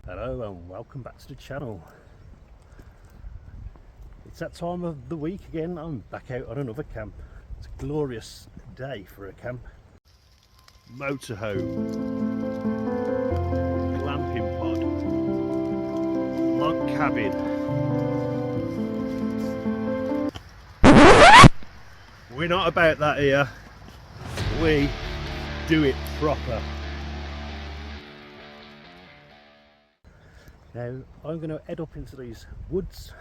Hello and welcome back to the channel. It's that time of the week again. I'm back out on another camp. It's a glorious day for a camp. Motorhome, glamping pod, log cabin. We're not about that here. We do it proper. Now I'm going to head up into these woods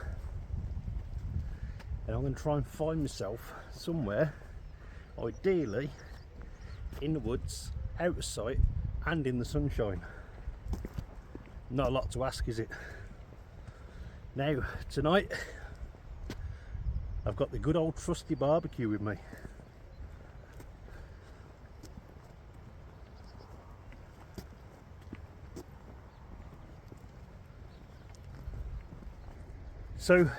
and I'm going to try and find myself somewhere, ideally in the woods, out of sight and in the sunshine. Not a lot to ask, is it? Now tonight I've got the good old trusty barbecue with me. So,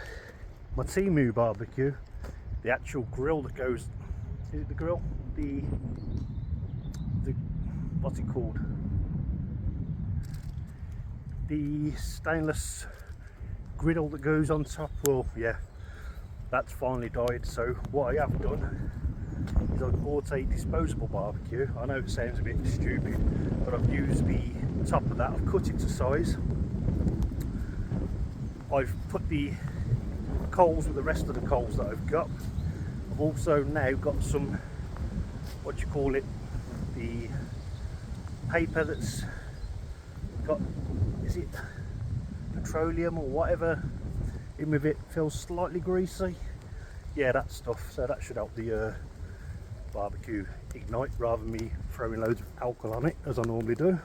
my Timu barbecue, the actual grill that goes, is it the grill? The what's it called? The stainless griddle that goes on top. Well, yeah, that's finally died. So what I have done is I've bought a disposable barbecue. I know it sounds a bit stupid, but I've used the top of that. I've cut it to size. I've put the coals with the rest of the coals that I've got. I've also now got some, what do you call it, the paper that's got, is it petroleum or whatever in with it, feels slightly greasy. Yeah, that stuff, so that should help the barbecue ignite rather than me throwing loads of alcohol on it as I normally do.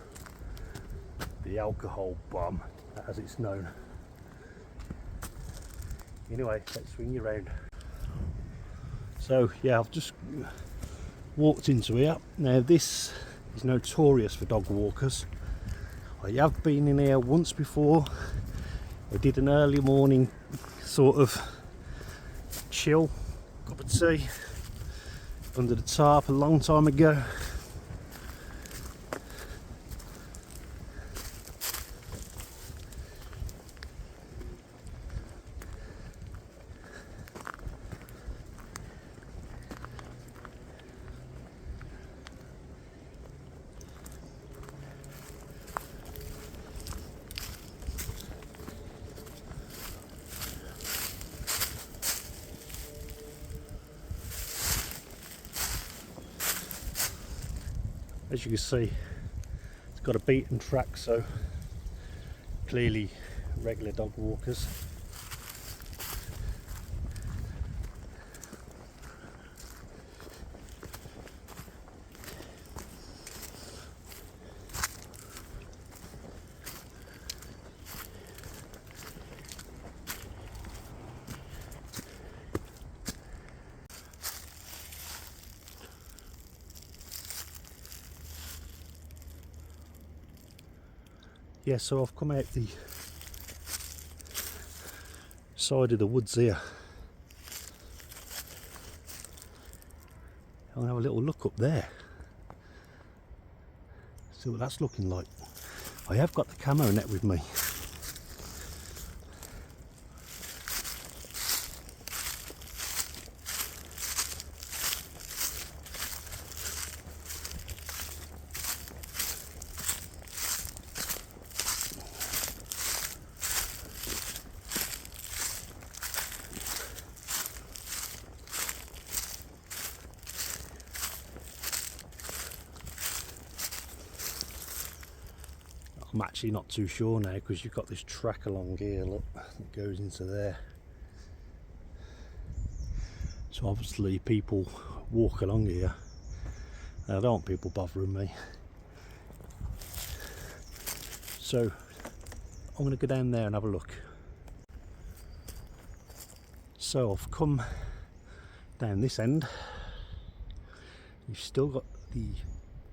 The alcohol bomb, as it's known. Anyway, let's swing you around. So yeah, I've just walked into here. Now this is notorious for dog walkers. I have been in here once before. I did an early morning sort of chill, cup of tea under the tarp a long time ago. As you can see, it's got a beaten track, so clearly regular dog walkers. Yeah, so I've come out the side of the woods here. I'll have a little look up there. See what that's looking like. I have got the camo net with me. I'm actually not too sure now because you've got this track along here, look, that goes into there. So obviously people walk along here. Now, don't want people bothering me. So I'm going to go down there and have a look. So I've come down this end. You've still got the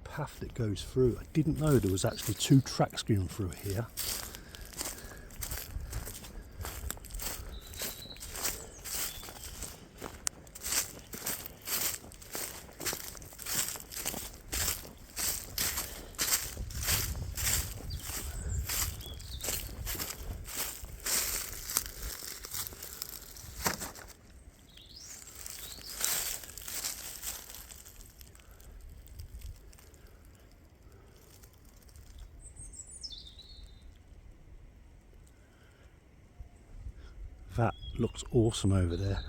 path that goes through. I didn't know there was actually two tracks going through here. looks awesome over there.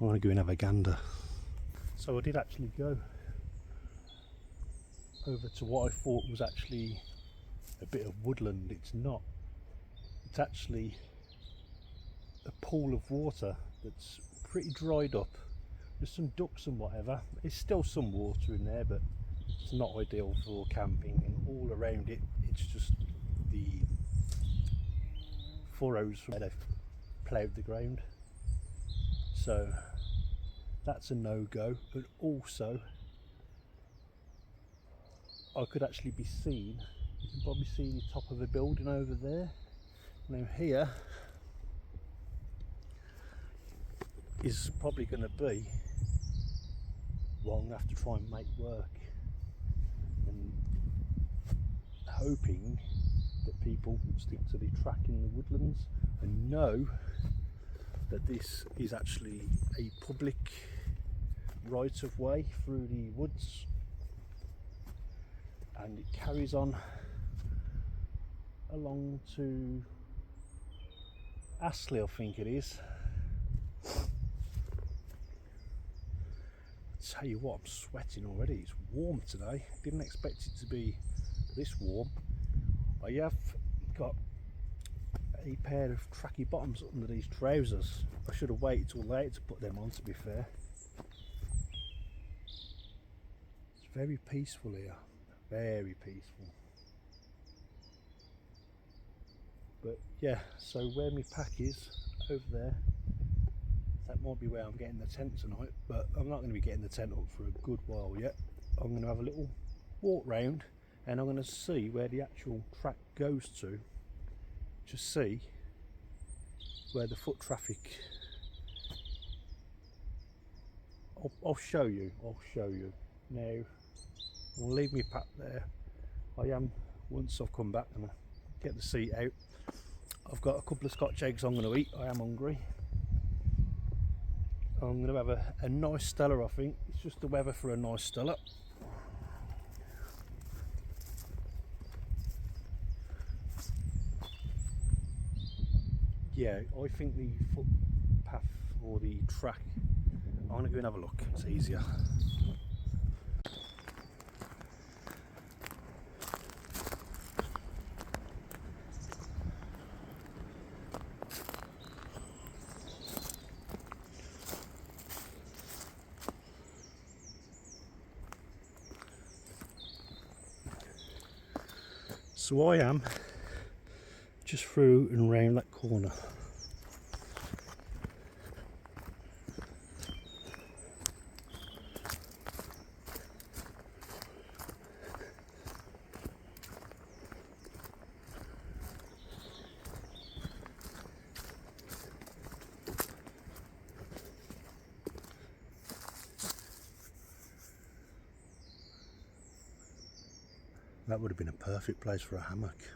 I want to go and have a gander. So I did actually go over to what I thought was actually a bit of woodland. It's not. It's actually a pool of water that's pretty dried up. There's some ducks and whatever. There's still some water in there, but it's not ideal for camping. And all around it, it's just the furrows from where they've ploughed the ground. So that's a no-go. But also, I could actually be seen. You can probably see the top of a building over there. Now here is probably going to be what I'm going to have to try and make work, and hoping that people stick to the track in the woodlands and know that this is actually a public right of way through the woods, and it carries on along to Astley, I think it is. Tell you what, I'm sweating already. It's warm today. Didn't expect it to be this warm. I have got a pair of tracky bottoms under these trousers. I should have waited till later to put them on, to be fair. It's very peaceful here, very peaceful. But yeah, so where my pack is, over there, that might be where I'm getting the tent tonight, but I'm not going to be getting the tent up for a good while yet. I'm going to have a little walk round and I'm going to see where the actual track goes to see where the foot traffic. I'll show you. Now, I'll leave me pack there. Once I've come back and I get the seat out, I've got a couple of Scotch eggs I'm going to eat. I am hungry. I'm going to have a nice Stella, I think. It's just the weather for a nice Stella. Yeah, I think the footpath or the track, I'm going to go and have a look. It's easier. So I am just through and round that corner. That would have been a perfect place for a hammock.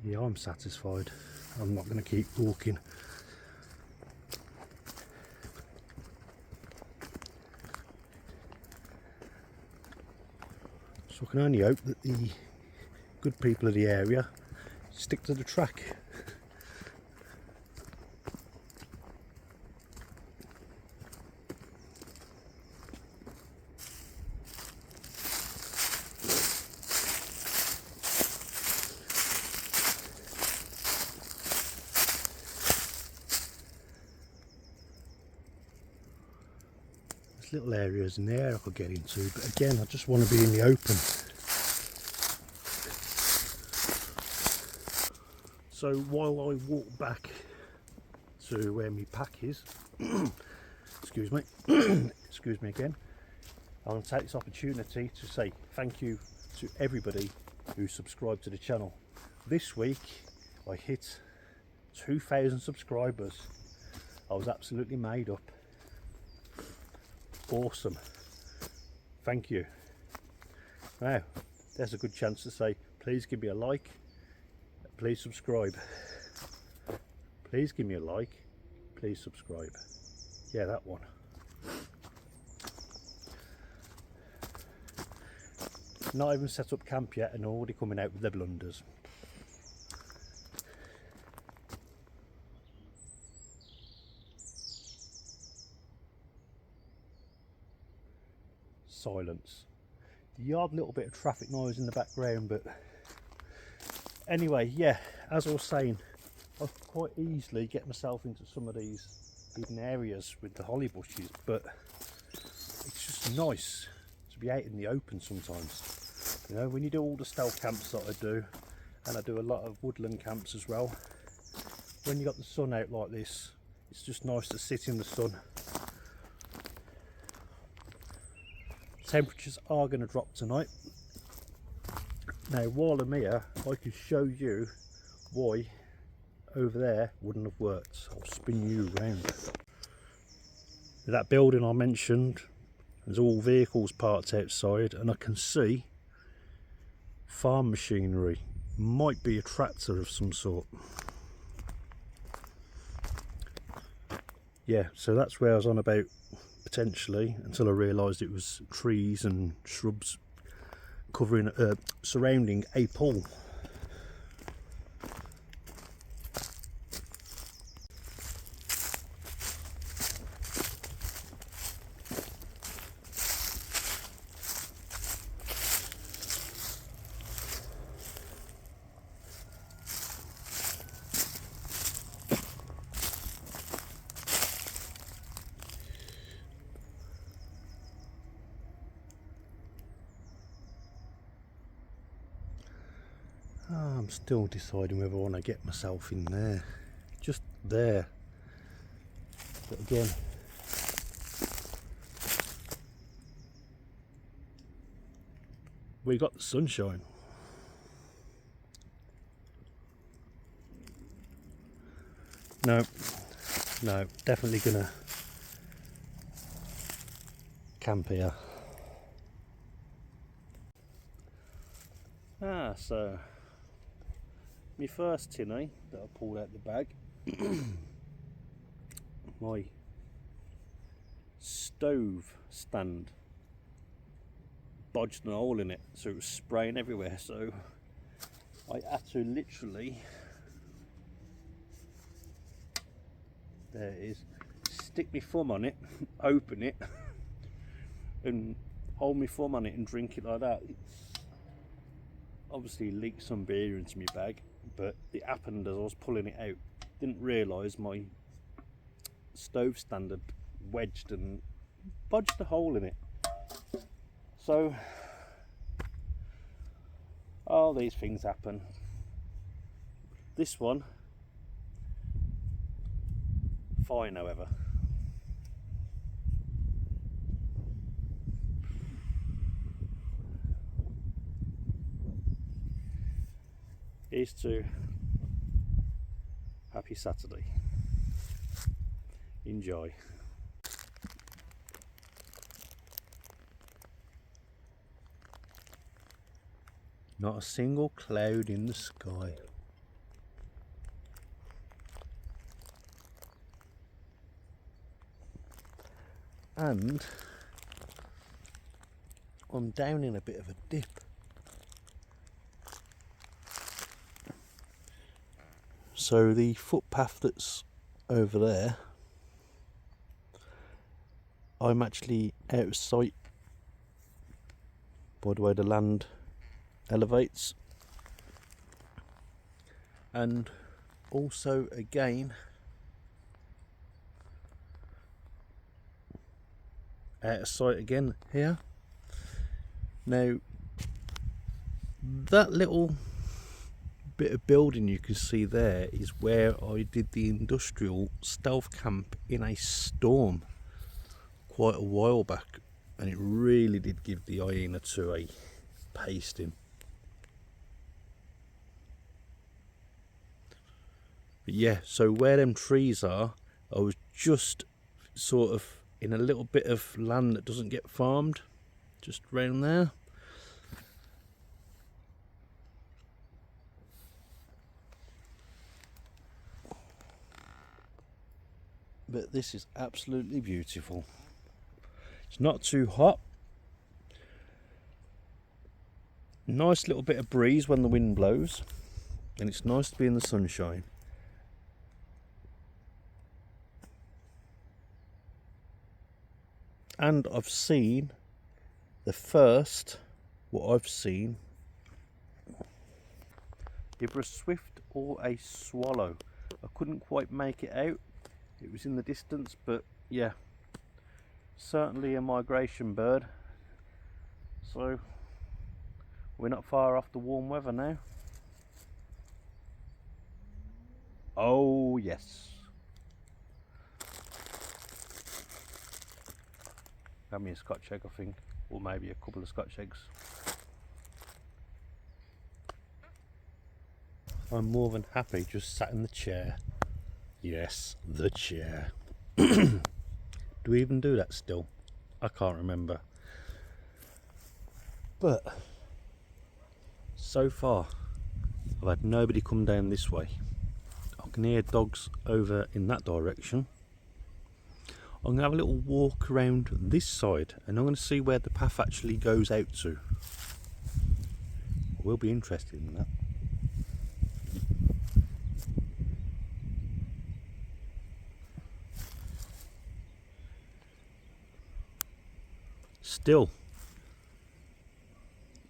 Yeah, I'm satisfied. I'm not going to keep walking. So I can only hope that the good people of the area stick to the track. there's little areas in there I could get into, but again I just want to be in the open. So while I walk back to where my pack is, excuse me, excuse me again, I'm going to take this opportunity to say thank you to everybody who subscribed to the channel. This week I hit 2,000 subscribers. I was absolutely made up. Awesome. Thank you. Now, there's a good chance to say, please give me a like, please subscribe. Please give me a like, please subscribe. Yeah, that one. Not even set up camp yet and already coming out with their blunders. Silence. The odd little bit of traffic noise in the background, but anyway, yeah, as I was saying, I could quite easily get myself into some of these hidden areas with the holly bushes, but it's just nice to be out in the open sometimes. You know, when you do all the stealth camps that I do, and I do a lot of woodland camps as well, when you got the sun out like this, it's just nice to sit in the sun. Temperatures are going to drop tonight. Now while I'm here, I can show you why over there wouldn't have worked. I'll spin you around. That building I mentioned, there's all vehicles parked outside, and I can see farm machinery. Might be a tractor of some sort. Yeah, so that's where I was on about potentially, until I realised it was trees and shrubs covering, surrounding a pool. I'm still deciding whether I want to get myself in there, just there, but again, we got the sunshine. No, definitely gonna camp here. So my first tinny that I pulled out the bag, my stove stand bodged a hole in it, so it was spraying everywhere, so I had to literally, there it is, stick my thumb on it, open it and hold my thumb on it and drink it like that. It's obviously leaked some beer into my bag, but it happened as I was pulling it out. Didn't realise my stove stand had wedged and bodged a hole in it. So, all these things happen. This one, fine however. Here's to happy Saturday. Enjoy. Not a single cloud in the sky. And I'm down in a bit of a dip. So the footpath that's over there, I'm actually out of sight by the way the land elevates, and also again out of sight again here. Now that little bit of building you can see there is where I did the industrial stealth camp in a storm quite a while back, and it really did give the hyena 2 a pasting. But yeah, so where them trees are, I was just sort of in a little bit of land that doesn't get farmed, just round there. But this is absolutely beautiful. It's not too hot. Nice little bit of breeze when the wind blows, and it's nice to be in the sunshine. And I've seen the first, what I've seen, either a swift or a swallow. I couldn't quite make it out. It was in the distance, but yeah, certainly a migration bird. So we're not far off the warm weather now. Oh yes. Got me a Scotch egg, I think, or maybe a couple of Scotch eggs. I'm more than happy just sat in the chair. Yes, the chair. Do we even do that still? I can't remember. But so far I've had nobody come down this way. I can hear dogs over in that direction. I'm going to have a little walk around this side, and I'm going to see where the path actually goes out to. I will be interested in that. Still,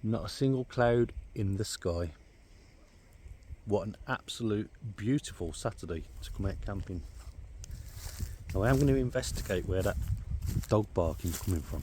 not a single cloud in the sky. What an absolute beautiful Saturday to come out camping. Now I am going to investigate where that dog barking is coming from.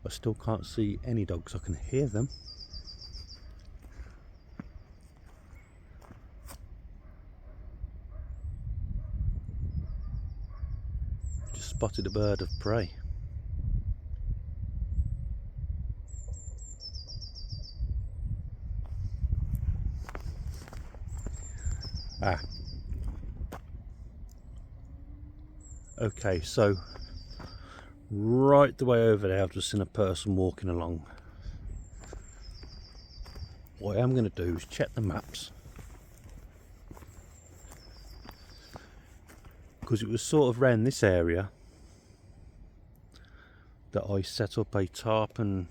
I still can't see any dogs. I can hear them. Just spotted a bird of prey. Ah. Okay, so right the way over there I've just seen a person walking along. What I am going to do is check the maps, because it was sort of around this area that I set up a tarp and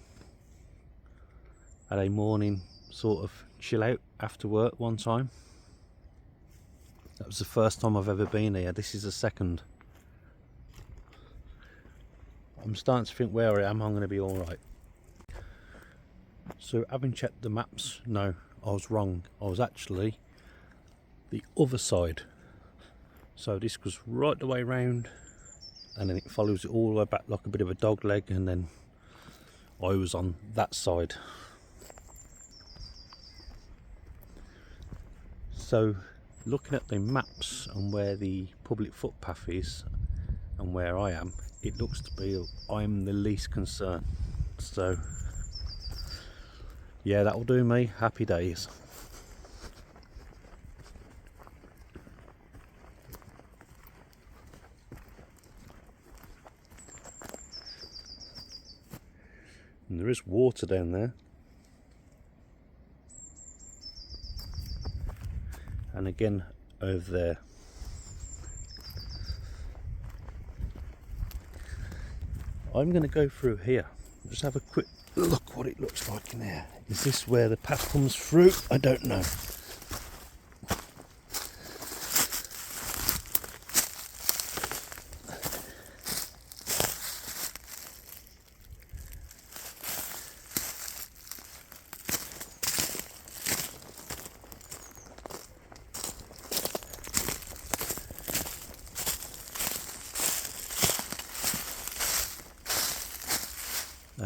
had a morning sort of chill out after work one time. That was the first time I've ever been here. This is the second. I'm starting to think where I am, I'm going to be alright. So having checked the maps, no, I was wrong. I was actually the other side. So this goes right the way round, and then it follows it all the way back like a bit of a dog leg, and then I was on that side. So looking at the maps and where the public footpath is and where I am, it looks to be I'm the least concerned. So yeah, that'll do me. Happy days. and there is water down there. And again over there. I'm going to go through here, just have a quick look what it looks like in there. Is this where the path comes through? I don't know.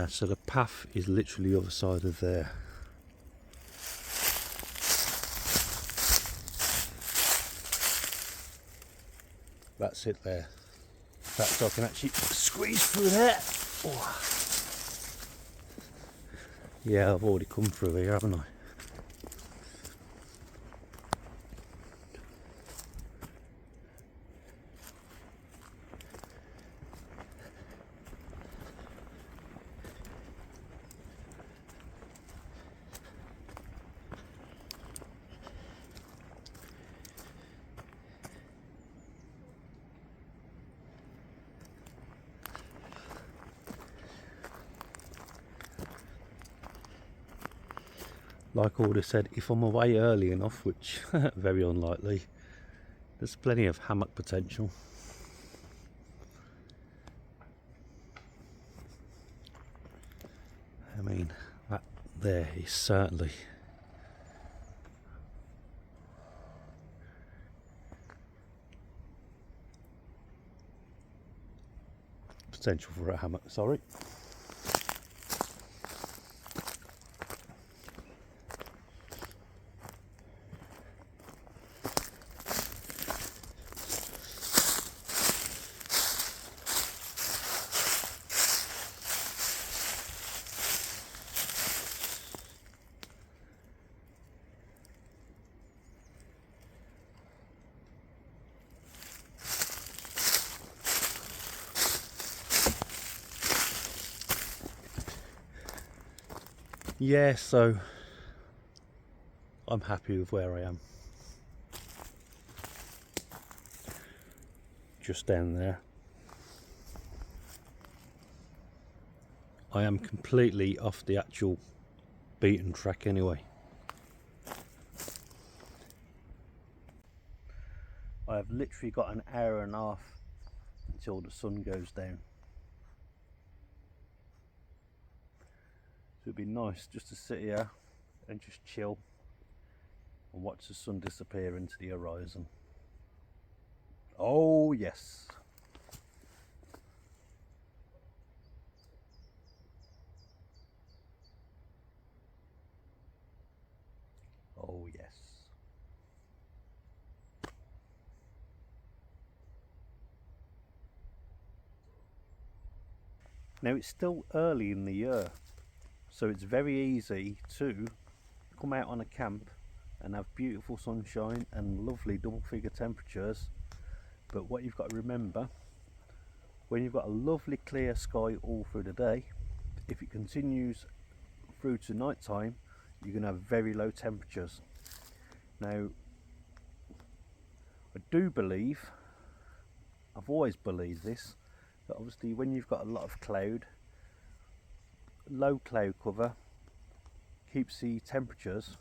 So the path is literally the other side of there. That's it there. In fact, I can actually squeeze through there. Oh. Yeah, I've already come through here, haven't I? Like I would have said, if I'm away early enough, which very unlikely, there's plenty of hammock potential. I mean, that there is certainly potential for a hammock, sorry. Yeah, so I'm happy with where I am. Just down there. I am completely off the actual beaten track anyway. I have literally got an hour and a half until the sun goes down. So it'd be nice just to sit here and just chill and watch the sun disappear into the horizon. Oh yes. Oh yes. Now it's still early in the year, so it's very easy to come out on a camp and have beautiful sunshine and lovely double figure temperatures. But what you've got to remember, when you've got a lovely clear sky all through the day, if it continues through to night time, you're going to have very low temperatures. Now, I do believe, I've always believed this, that obviously when you've got a lot of cloud, low cloud cover keeps the temperatures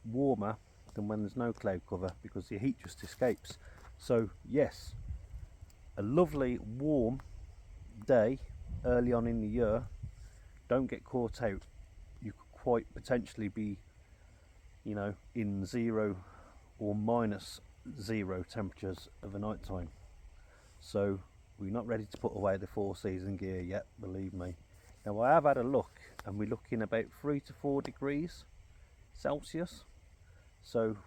warmer than when there's no cloud cover, because the heat just escapes. So yes, a lovely warm day early on in the year, don't get caught out. You could quite potentially be, you know, in 0 or -0 temperatures of a night time. So we're not ready to put away the 4-season gear yet, believe me. Now I have had a look, and we're looking about 3 to 4 degrees Celsius, so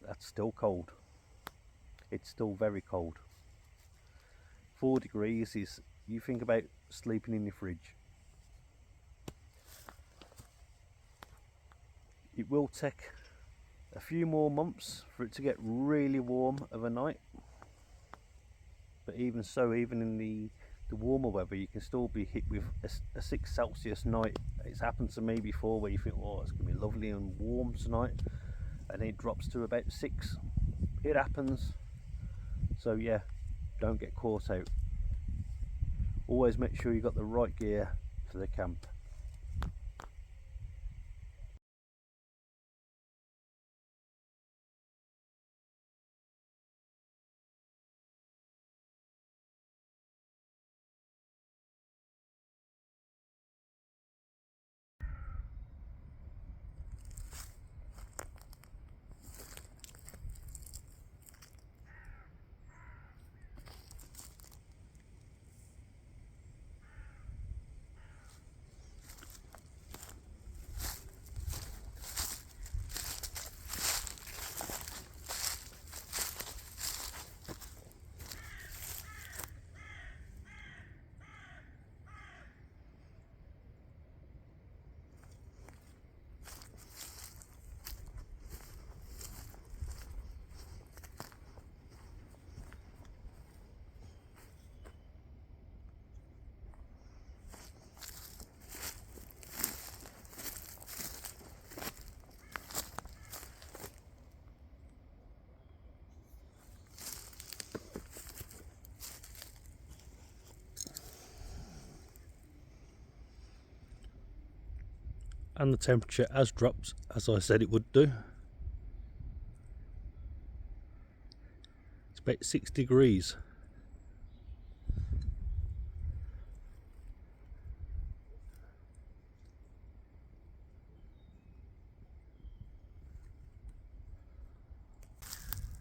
that's still cold. It's still very cold. 4 degrees is, you think about sleeping in your fridge. It will take a few more months for it to get really warm of a night, but even so, even in the the warmer weather, you can still be hit with a 6 Celsius night. It's happened to me before where you think, oh, it's going to be lovely and warm tonight, and it drops to about 6. It happens. So yeah, don't get caught out. Always make sure you got the right gear for the camp. And the temperature has dropped, as I said it would do. It's about 6 degrees.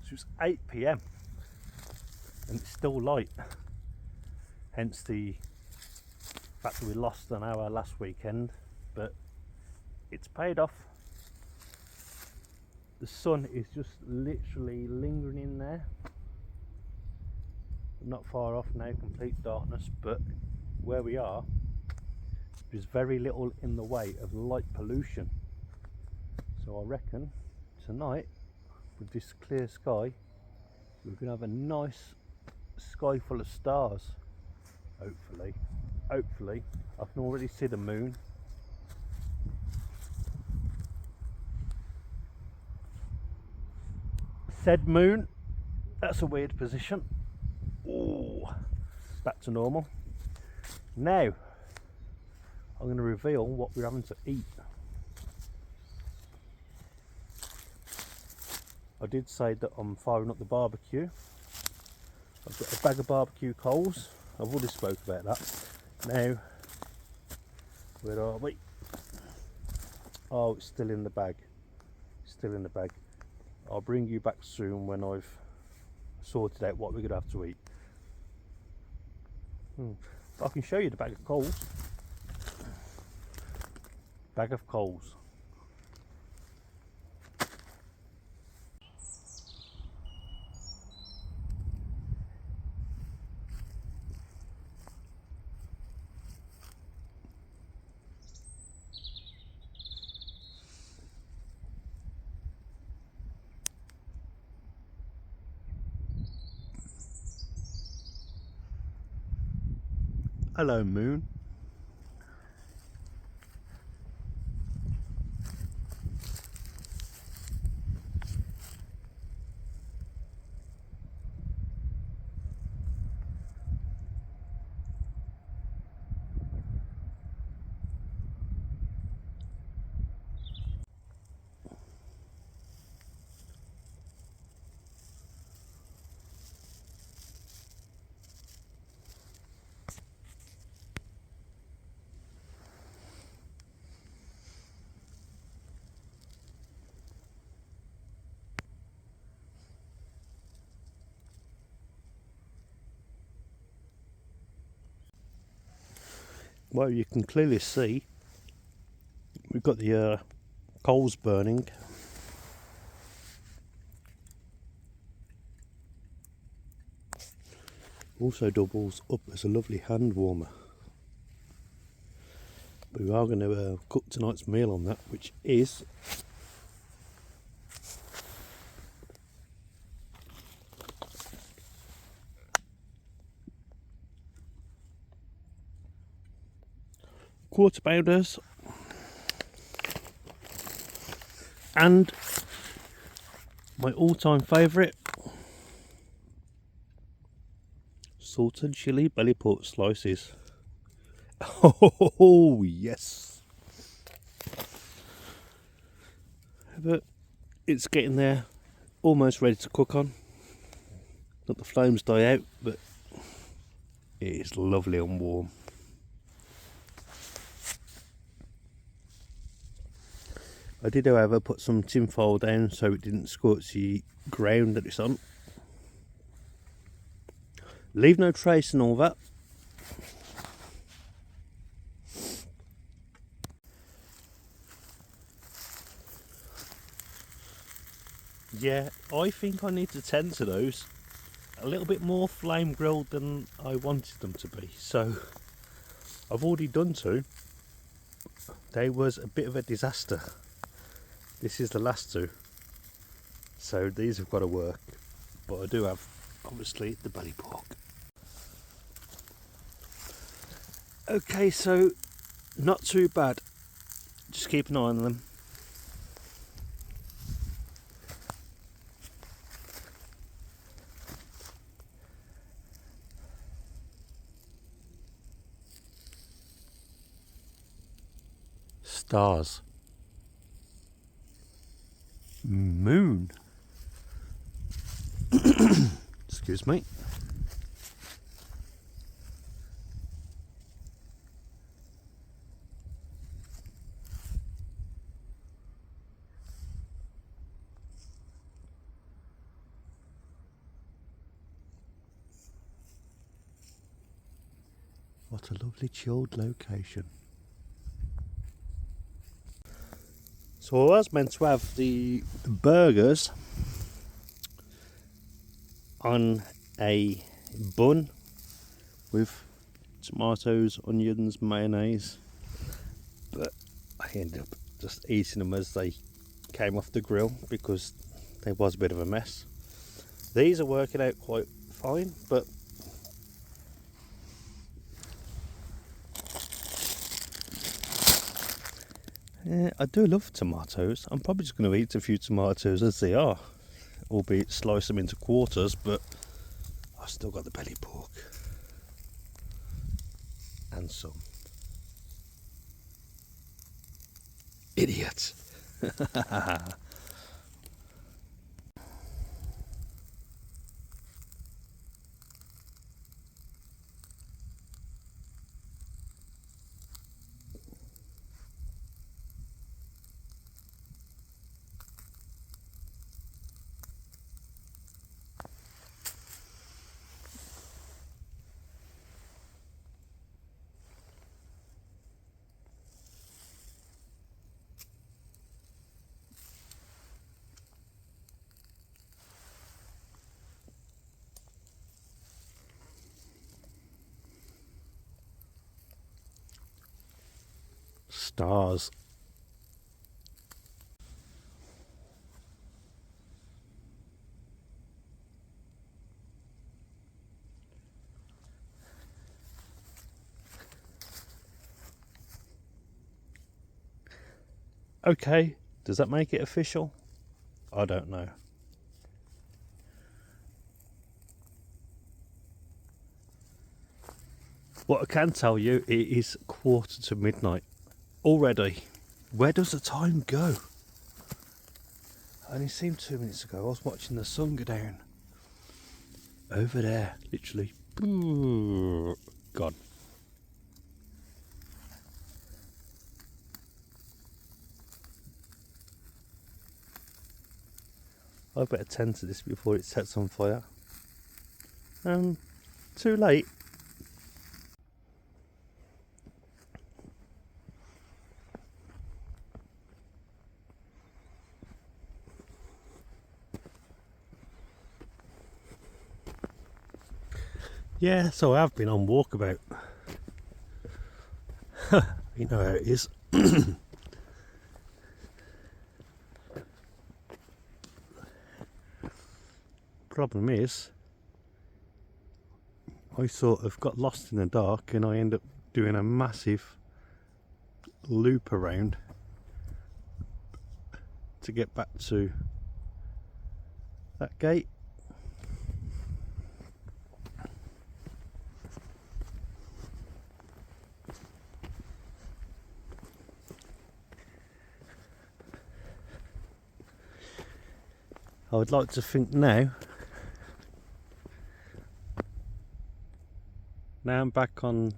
So it's 8 PM and it's still light. Hence the fact that we lost an hour last weekend, but it's paid off. The sun is just literally lingering in there. Not far off now, complete darkness, but where we are, there's very little in the way of light pollution. So I reckon tonight, with this clear sky, we're going to have a nice sky full of stars. Hopefully. I can already see the moon. Said moon, that's a weird position. Ooh, back to normal. Now, I'm going to reveal what we're having to eat. I did say that I'm firing up the barbecue. I've got a bag of barbecue coals. I've already spoke about that. Now, where are we? Oh, it's still in the bag. Still in the bag. I'll bring you back soon when I've sorted out what we're going to have to eat. I can show you the bag of coals. Bag of coals. Hello, moon. Well, you can clearly see we've got the coals burning. Also doubles up as a lovely hand warmer. But we are going to cook tonight's meal on that, which is quarter pounders, and my all-time favourite, salted chili belly pork slices. Oh yes, but it's getting there, almost ready to cook on. Let the flames die out, but it is lovely and warm. I did, however, put some tin foil down so it didn't scorch the ground that it's on. Leave no trace and all that. Yeah, I think I need to tend to those a little bit more flame grilled than I wanted them to be. So I've already done two. They was a bit of a disaster. This is the last two. So these have got to work. But I do have, obviously, the belly pork. Okay, so not too bad. Just keep an eye on them. Stars. Moon. Excuse me. What a lovely chilled location. So I was meant to have the burgers on a bun with tomatoes, onions, mayonnaise, but I ended up just eating them as they came off the grill because they was a bit of a mess. These are working out quite fine, but yeah, I do love tomatoes. I'm probably just going to eat a few tomatoes as they are, albeit slice them into quarters, but I've still got the belly pork and some. Idiot. Stars. Okay, does that make it official? I don't know. What I can tell you, it is 1:45 already. Where does the time go? Only seemed 2 minutes ago I was watching the sun go down. Over there, literally. Gone. I better tend to this before it sets on fire. Too late. Yeah, so I have been on walkabout. You know how it is. Problem is, I sort of got lost in the dark and I end up doing a massive loop around to get back to that gate. I would like to think now I'm back on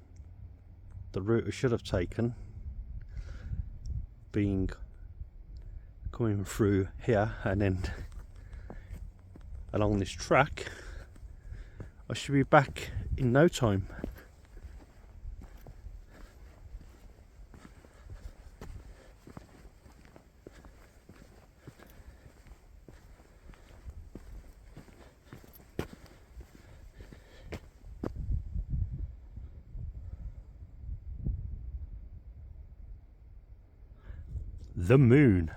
the route I should have taken, being coming through here and then along this track, I should be back in no time. The moon.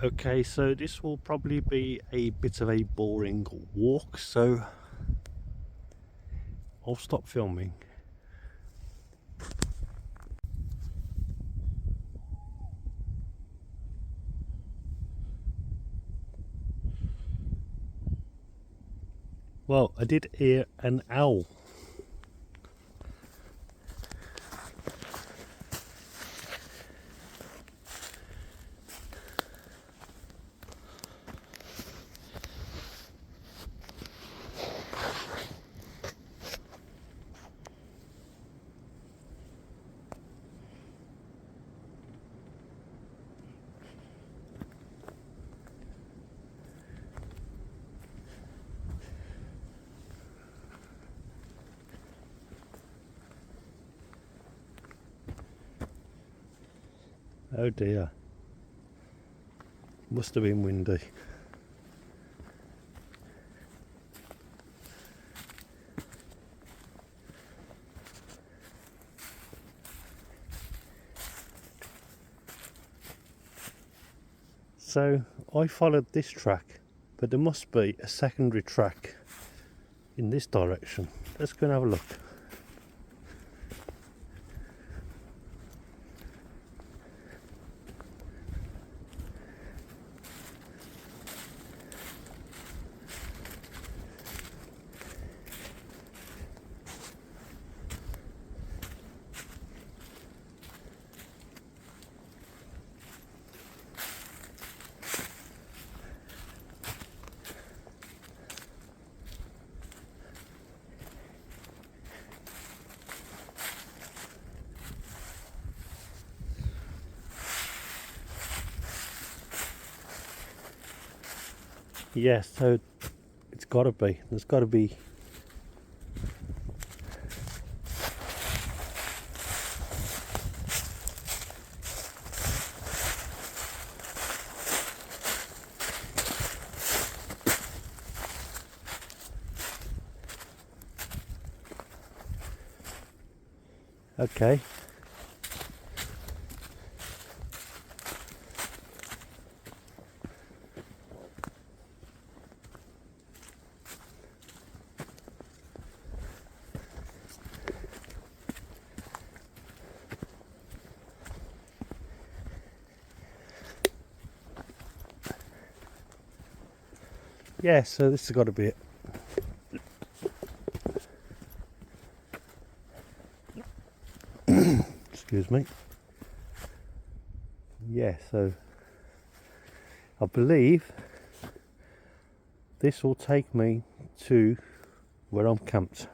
Okay, so this will probably be a bit of a boring walk, so I'll stop filming. Well, I did hear an owl. Oh dear. Must have been windy. So I followed this track, but there must be a secondary track in this direction. Let's go and have a look. Yes, so it's got to be. There's got to be. Okay. Yeah, so this has got to be it. Excuse me. Yeah, so I believe this will take me to where I'm camped.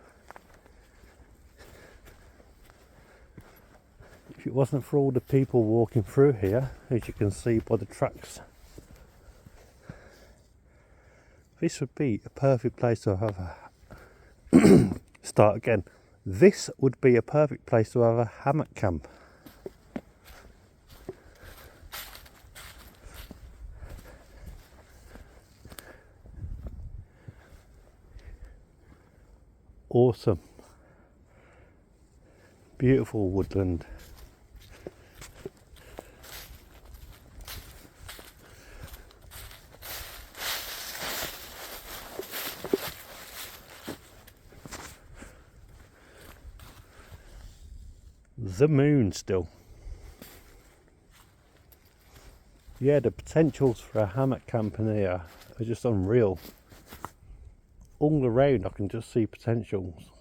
If it wasn't for all the people walking through here, as you can see by the tracks, this would be a perfect place to have a start again. This would be a perfect place to have a hammock camp. awesome. Beautiful woodland. The moon still. Yeah, the potentials for a hammock camping here are just unreal. All around I can just see potentials.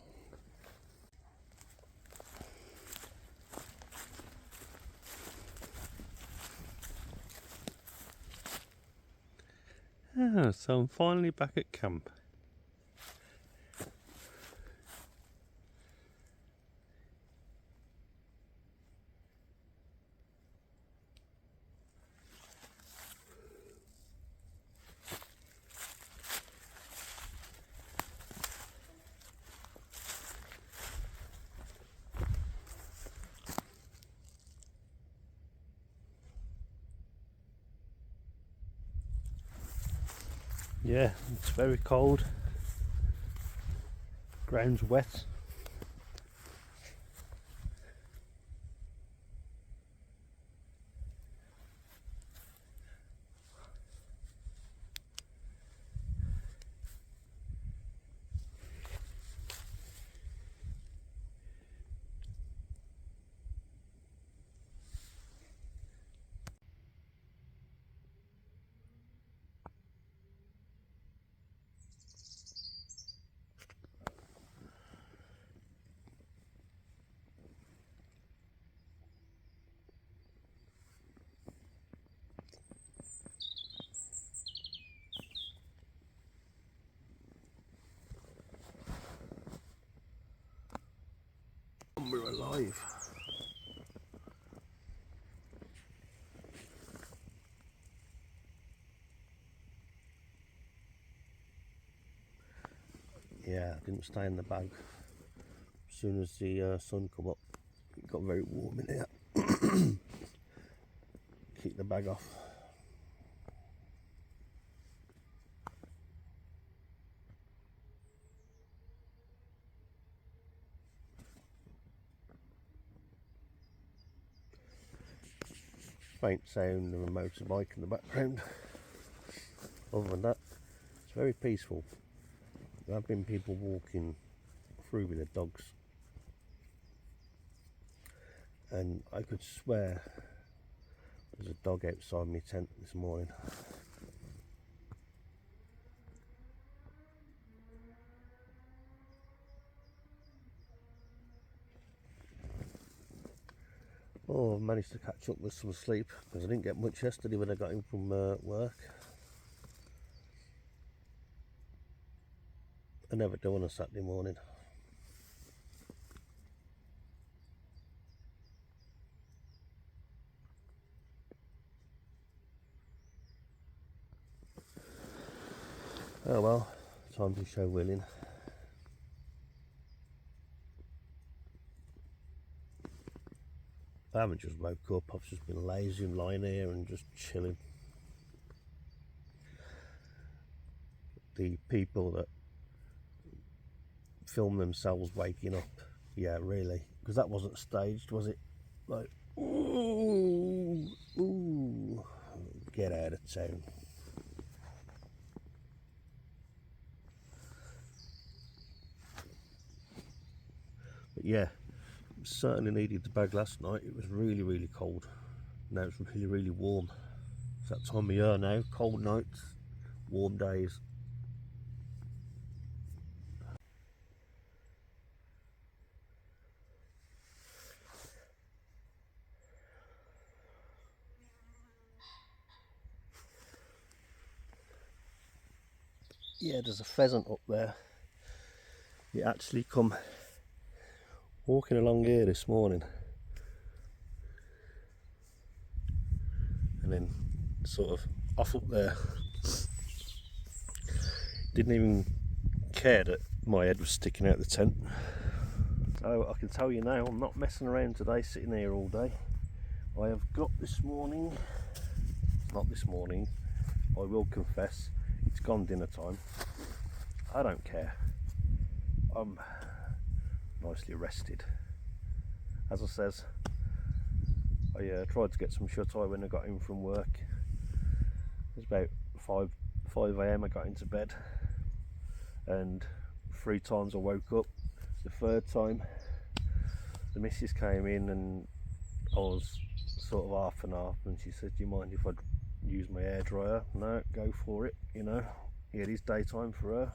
So I'm finally back at camp. Yeah, it's very cold. Ground's wet. We're alive. Yeah, I didn't stay in the bag. As soon as the sun come up, it got very warm in here. Keep the bag off. Faint sound of a motorbike in the background. Other than that, it's very peaceful. There have been people walking through with their dogs, and I could swear there's a dog outside my tent this morning. Oh, I've managed to catch up with some sleep because I didn't get much yesterday when I got in from work. I never do on a Saturday morning. Oh well, time to show willing. I haven't just woke up, I've just been lazy and lying here and just chilling. The people that film themselves waking up, yeah, really, because that wasn't staged, was it? Like, ooh, ooh, get out of town. But yeah, certainly needed the bag last night. It was really, really cold. Now it's really, really warm. It's that time of year now, cold nights, warm days. Yeah, there's a pheasant up there. It actually come walking along here this morning and then sort of off up there. Didn't even care that my head was sticking out the tent. So I can tell you now, I'm not messing around today, sitting here all day. I have got this morning, not this morning, I will confess, it's gone dinner time. I don't care. I'm nicely rested. As I says, I tried to get some shut eye when I got in from work. It was about 5 a.m. I got into bed, and 3 times I woke up. The 3rd time the missus came in and I was sort of half and half, and she said, do you mind if I'd use my hairdryer? No, go for it, you know. It is daytime for her.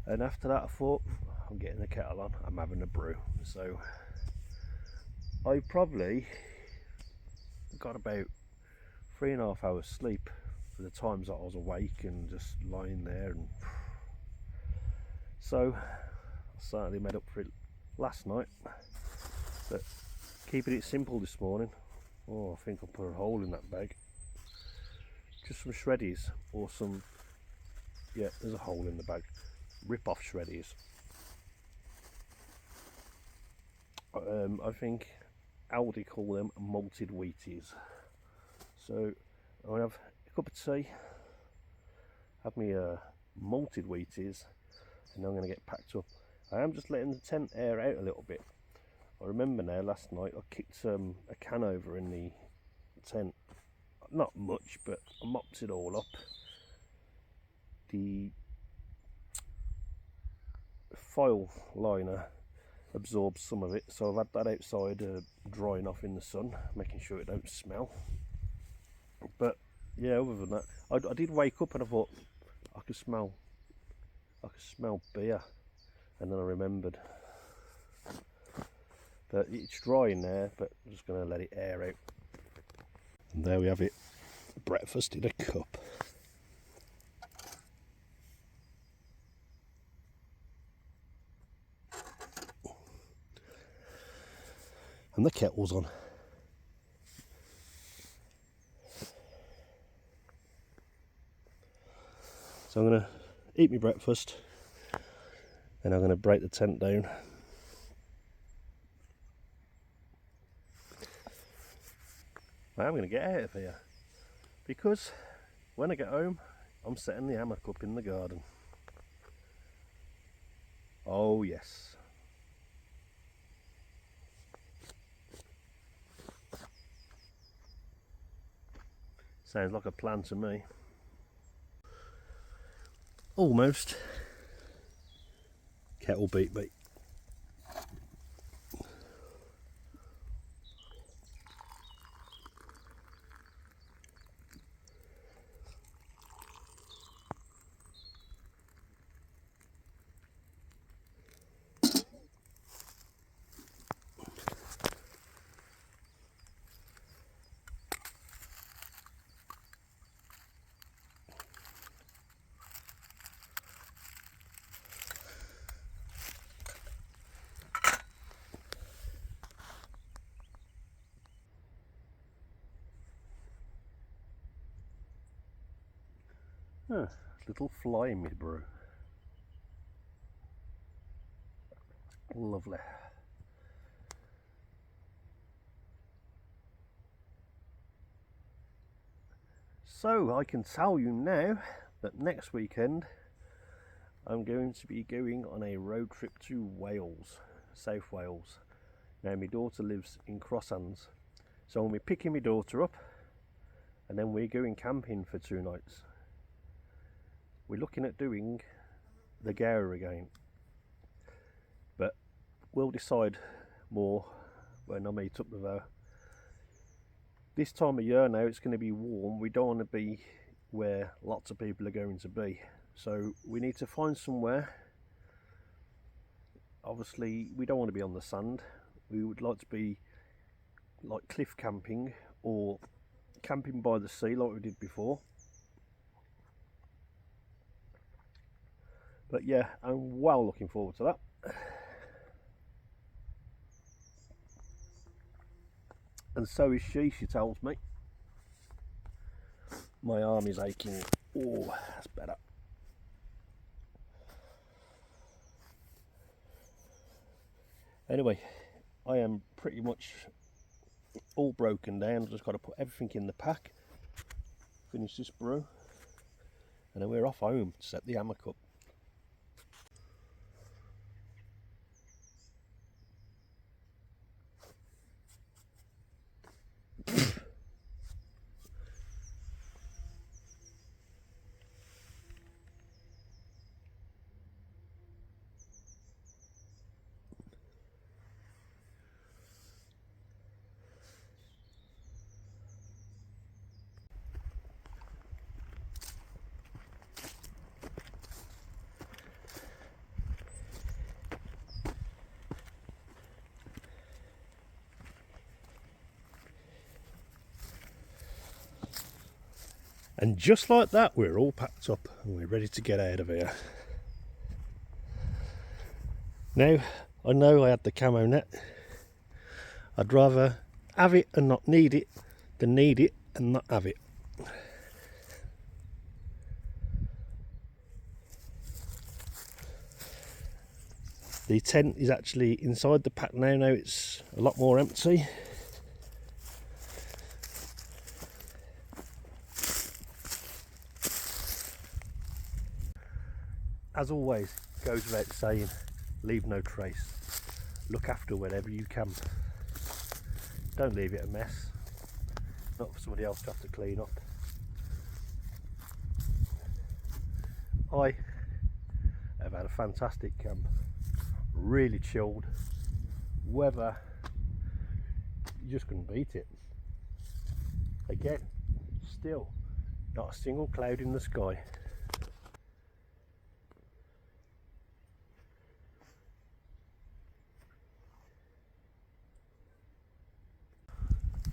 And after that I thought, I'm getting the kettle on, I'm having a brew. So I probably got about 3.5 hours sleep for the times that I was awake and just lying there. And so I certainly made up for it last night, but keeping it simple this morning. Oh, I think I'll put a hole in that bag. Just some shreddies, or some, yeah, there's a hole in the bag. Rip off shreddies. I think Aldi call them malted wheaties. So I'll have a cup of tea, have me malted wheaties, and I'm going to get packed up. I am just letting the tent air out a little bit. I remember now, last night I kicked a can over in the tent. Not much, but I mopped it all up. The foil liner absorbs some of it, so I've had that outside drying off in the sun, making sure it don't smell. But yeah, other than that, I did wake up and I thought I could smell beer, and then I remembered. But it's dry in there, but I'm just going to let it air out. And there we have it, breakfast in a cup. And the kettle's on. So I'm going to eat my breakfast, and I'm going to break the tent down. I am going to get out of here, because when I get home I'm setting the hammock up in the garden. Oh yes. Sounds like a plan to me. Almost. Kettle beat me. Little fly in my brew. Lovely. So I can tell you now that next weekend I'm going to be going on a road trip to Wales, South Wales. Now my daughter lives in Crosshands, so I'm going to be picking my daughter up, and then we're going camping for 2 nights. We're looking at doing the Gower again, but we'll decide more when I meet up with her. This time of year now, it's going to be warm. We don't want to be where lots of people are going to be, so we need to find somewhere. Obviously we don't want to be on the sand. We would like to be like cliff camping, or camping by the sea like we did before. But yeah, I'm well looking forward to that. And so is she tells me. My arm is aching. Oh, that's better. Anyway, I am pretty much all broken down. I've just got to put everything in the pack, finish this brew, and then we're off home to set the hammock up. And just like that, we're all packed up and we're ready to get out of here. Now, I know I had the camo net. I'd rather have it and not need it than need it and not have it. The tent is actually inside the pack now. Now it's a lot more empty. As always, goes without saying, leave no trace. Look after wherever you camp. Don't leave it a mess. Not for somebody else to have to clean up. I have had a fantastic camp. Really chilled. Weather, you just couldn't beat it. Again, still not a single cloud in the sky.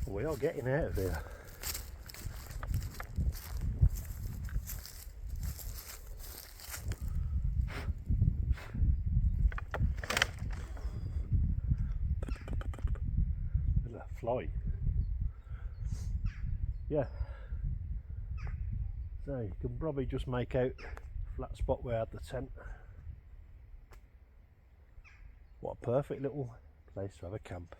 We are getting out of here. There's a fly. Yeah. So you can probably just make out a flat spot where I had the tent. What a perfect little place to have a camp.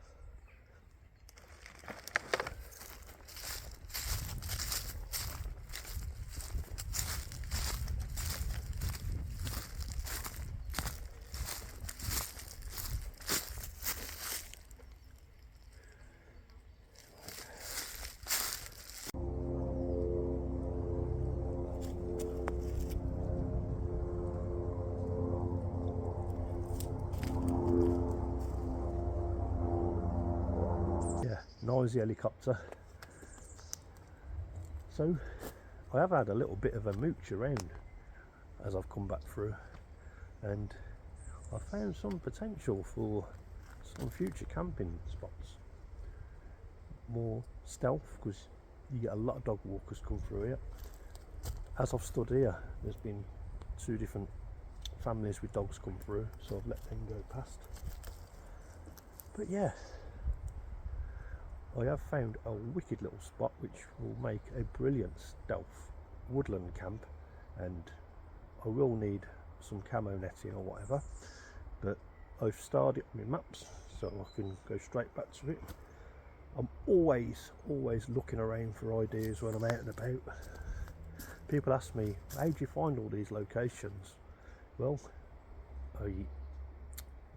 Noisy helicopter. So I have had a little bit of a mooch around as I've come back through, and I found some potential for some future camping spots. More stealth, because you get a lot of dog walkers come through here. As I've stood here, there's been 2 different families with dogs come through, so I've let them go past. But yeah, I have found a wicked little spot which will make a brilliant stealth woodland camp, and I will need some camo netting or whatever, but I've started on my maps so I can go straight back to it. I'm always looking around for ideas when I'm out and about. People ask me, how do you find all these locations? Well, I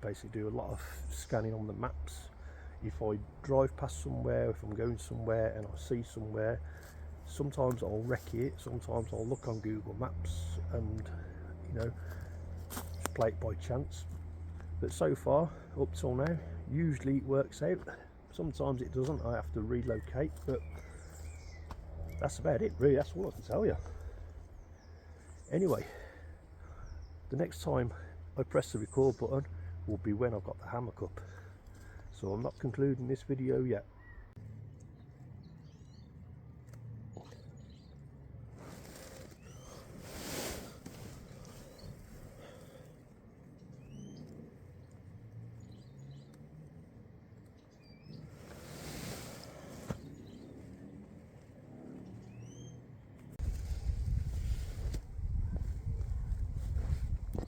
basically do a lot of scanning on the maps. If I drive past somewhere, if I'm going somewhere and I see somewhere, sometimes I'll recce it, sometimes I'll look on Google Maps and, you know, just play it by chance. But so far, up till now, usually it works out. Sometimes it doesn't, I have to relocate, but that's about it really, that's all I can tell you. Anyway, the next time I press the record button will be when I've got the hammock up. So I'm not concluding this video yet.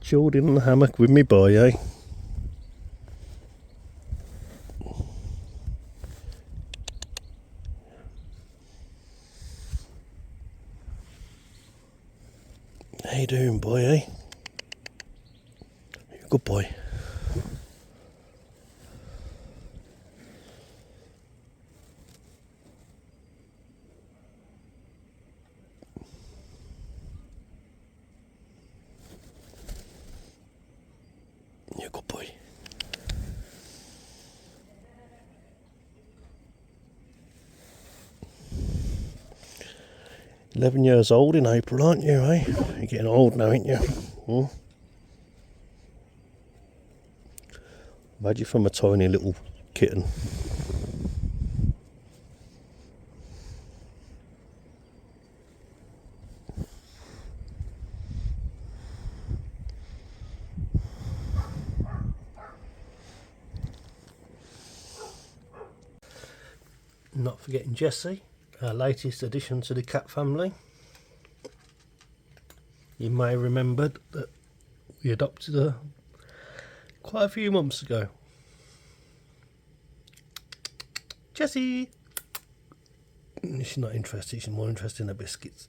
Chilled in the hammock with me boy, eh? How you doing, boy, eh? You're a good boy. You're a good boy. "11 years old in April, aren't you, eh? You're getting old now, ain't you? Hmm? I've had you from a tiny little kitten. not forgetting Jessie, our latest addition to the cat family. You may remember that we adopted her quite a few months ago. Jessie! She's not interested, she's more interested in her biscuits.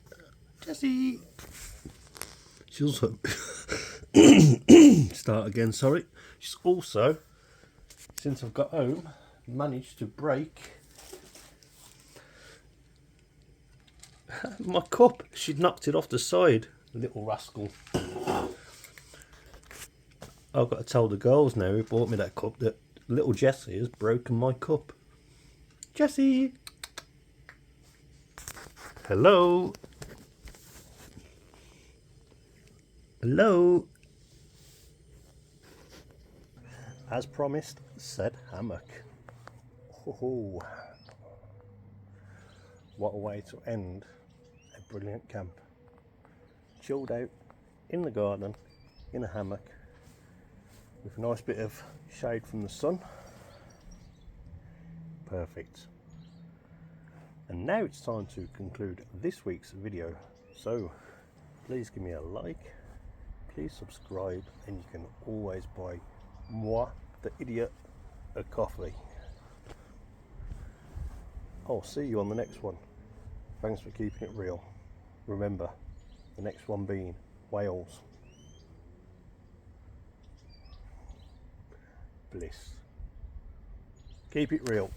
Jessie! She's also... Start again, sorry. She's also, since I've got home, managed to break my cup. She'd knocked it off the side, the little rascal. I've got to tell the girls now who bought me that cup that little Jessie has broken my cup. Jessie! Hello! Hello! As promised, said hammock. Oh, what a way to end a brilliant camp. Chilled out in the garden, in a hammock, with a nice bit of shade from the sun. Perfect. And now it's time to conclude this week's video. So please give me a like, please subscribe, and you can always buy moi, the idiot, a coffee. I'll see you on the next one. Thanks for keeping it real. Remember, the next one being Wales. Bliss. Keep it real.